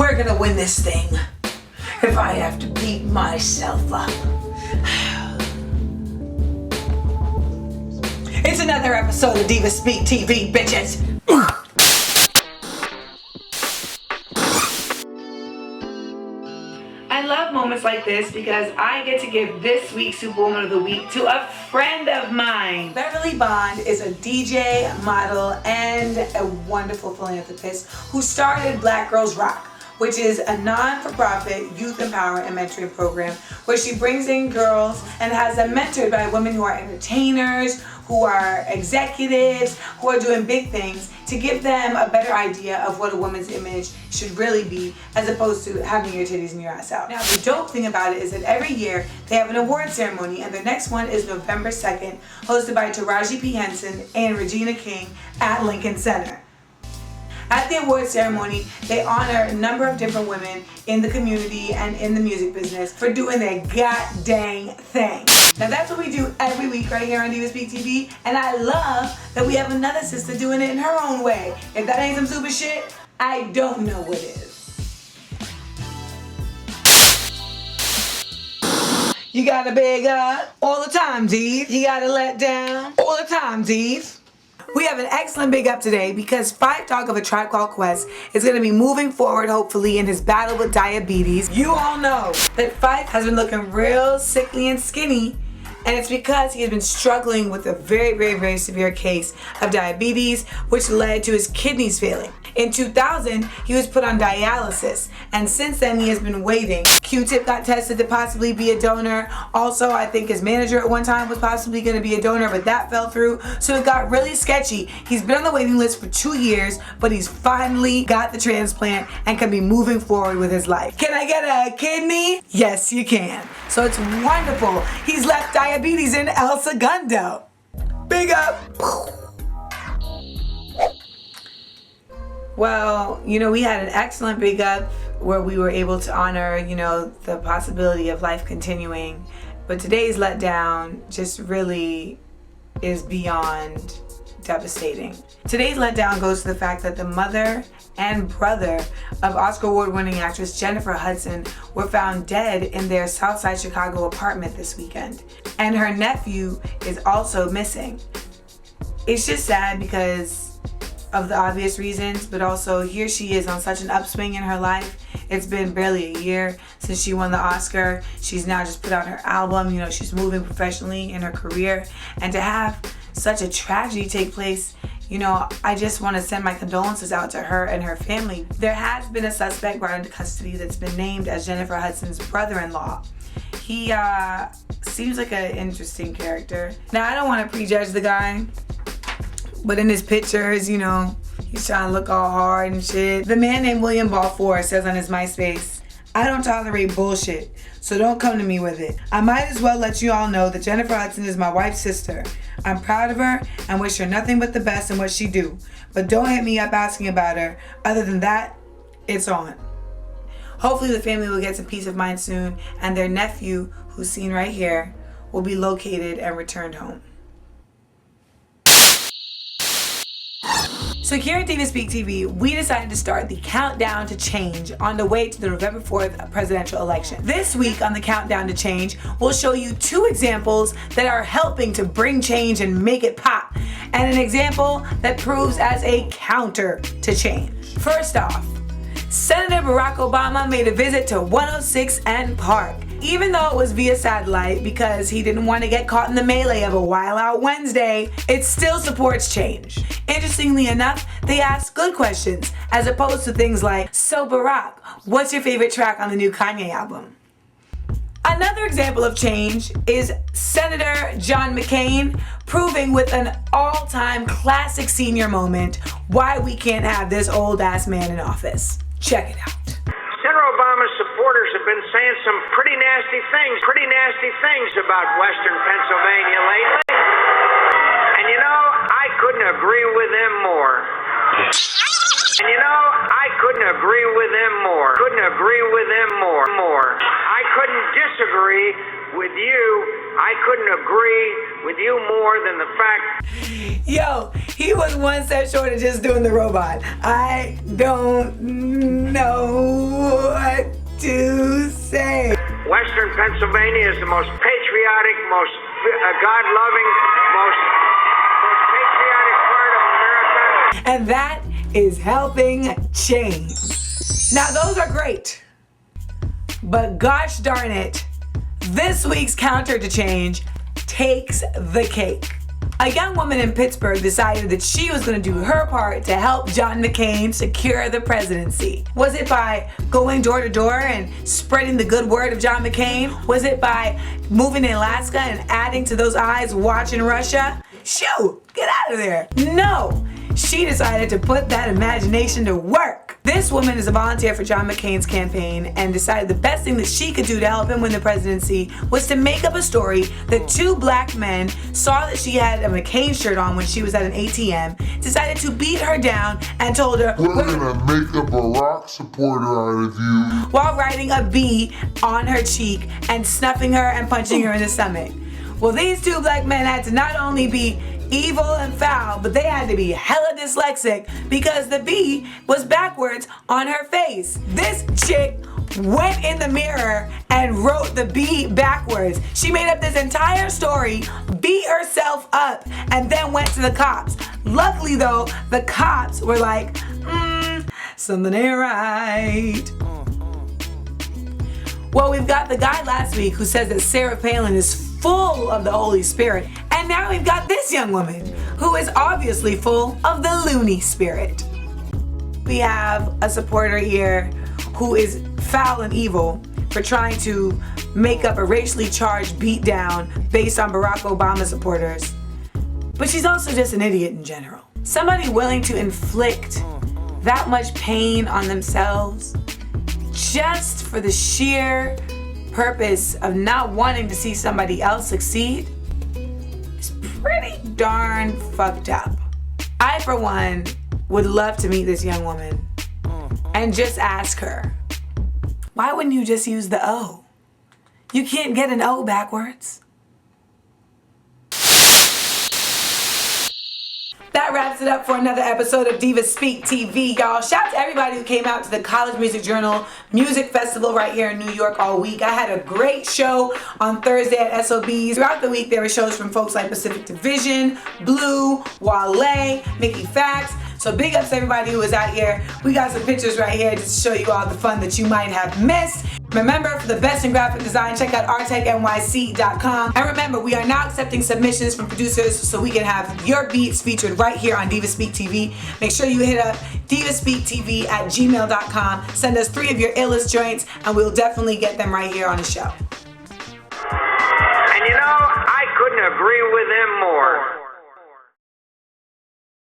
We're gonna win this thing. If I have to beat myself up. It's another episode of Diva Speak TV, bitches. I love moments like this because I get to give this week's SupaWoman of the Week to a friend of mine. Beverly is a DJ, model, and a wonderful philanthropist who started Black Girls Rock, which is a non-for-profit youth empowerment and mentoring program where she brings in girls and has them mentored by women who are entertainers, who are executives, who are doing big things to give them a better idea of what a woman's image should really be as opposed to having your titties and your ass out. Now, the dope thing about it is that every year they have an award ceremony, and the next one is November 2nd, hosted by Taraji P. Henson and Regina King at Lincoln Center. At the award ceremony, they honor a number of different women in the community and in the music business for doing their god dang thing. Now that's what we do every week right here on Diva Speak TV, and I love that we have another sister doing it in her own way. If that ain't some super shit, I don't know what is. You gotta big up all the time, Div. You gotta let down all the time, Div. We have an excellent big up today because Phife Dog of A Tribe Called Quest is going to be moving forward hopefully in his battle with diabetes. You all know that Phife has been looking real sickly and skinny, and it's because he has been struggling with a very severe case of diabetes, which led to his kidneys failing. In 2000, he was put on dialysis, and since then he has been waiting. Q-Tip got tested to possibly be a donor. Also, I think his manager at one time was possibly going to be a donor, but that fell through, so it got really sketchy. He's been on the waiting list for 2 years, but he's finally got the transplant and can be moving forward with his life. Can I get a kidney? Yes, you can. So it's wonderful. He's left diabetes in El Segundo. Big up. Well, we had an excellent big up where we were able to honor, the possibility of life continuing. But today's letdown just really is beyond devastating. Today's letdown goes to the fact that the mother and brother of Oscar award-winning actress Jennifer Hudson were found dead in their Southside Chicago apartment this weekend. And her nephew is also missing. It's just sad because of the obvious reasons, but also here she is on such an upswing in her life. It's been barely a year since she won the Oscar. She's now just put out her album. She's moving professionally in her career, and to have such a tragedy take place, I just want to send my condolences out to her and her family. There has been a suspect brought into custody that's been named as Jennifer Hudson's brother-in-law. He seems like an interesting character. Now, I don't want to prejudge the guy, but in his pictures, he's trying to look all hard and shit. The man named William Balfour says on his MySpace, "I don't tolerate bullshit, so don't come to me with it. I might as well let you all know that Jennifer Hudson is my wife's sister. I'm proud of her and wish her nothing but the best in what she do. But don't hit me up asking about her. Other than that, it's on." Hopefully the family will get some peace of mind soon, and their nephew, who's seen right here, will be located and returned home. So here at Diva Speak TV, we decided to start the countdown to change on the way to the November 4th presidential election. This week on the countdown to change, we'll show you 2 examples that are helping to bring change and make it pop, and an example that proves as a counter to change. First off, Senator Barack Obama made a visit to 106 and Park. Even though it was via satellite because he didn't want to get caught in the melee of a Wild Out Wednesday, it still supports change. Interestingly enough, they asked good questions as opposed to things like, "So Barack, what's your favorite track on the new Kanye album?" Another example of change is Senator John McCain proving with an all-time classic senior moment why we can't have this old-ass man in office. Check it out. Senator Obama's supporters have been saying some pretty nasty things about Western Pennsylvania lately. And I couldn't agree with them more. I couldn't agree with them more. I couldn't disagree with you. I couldn't agree with you more than the fact. Yo, he was one step short of just doing the robot. I don't know Western Pennsylvania is the most patriotic, most God-loving, most patriotic part of America. And that is helping change. Now, those are great. But gosh darn it, this week's counter to change takes the cake. A young woman in Pittsburgh decided that she was going to do her part to help John McCain secure the presidency. Was it by going door to door and spreading the good word of John McCain? Was it by moving to Alaska and adding to those eyes watching Russia? Shoo, get out of there. No, she decided to put that imagination to work. This woman is a volunteer for John McCain's campaign and decided the best thing that she could do to help him win the presidency was to make up a story that two black men saw that she had a McCain shirt on when she was at an ATM, decided to beat her down and told her, "We're gonna make up a rock supporter out of you," while writing a B on her cheek and snuffing her and punching her in the stomach. Well, these two black men had to not only be evil and foul, but they had to be hella dyslexic because the B was backwards on her face. This chick went in the mirror and wrote the B backwards. She made up this entire story, beat herself up, and then went to the cops. Luckily though, the cops were like, something ain't right. Well, we've got the guy last week who says that Sarah Palin is full of the Holy Spirit. And now we've got this young woman who is obviously full of the loony spirit. We have a supporter here who is foul and evil for trying to make up a racially charged beatdown based on Barack Obama supporters. But she's also just an idiot in general. Somebody willing to inflict that much pain on themselves just for the sheer purpose of not wanting to see somebody else succeed is pretty darn fucked up. I, for one, would love to meet this young woman and just ask her, why wouldn't you just use the O? You can't get an O backwards. That wraps it up for another episode of Diva Speak TV, y'all. Shout out to everybody who came out to the College Music Journal Music Festival right here in New York all week. I had a great show on Thursday at SOBs. Throughout the week, there were shows from folks like Pacific Division, Blue, Wale, Mickey Fax. So big ups to everybody who was out here. We got some pictures right here just to show you all the fun that you might have missed. Remember, for the best in graphic design, check out rtechnyc.com. And remember, we are now accepting submissions from producers so we can have your beats featured right here on Diva Speak TV. Make sure you hit up divaspeaktv@gmail.com. Send us 3 of your illest joints and we'll definitely get them right here on the show. And you know, I couldn't agree with them more.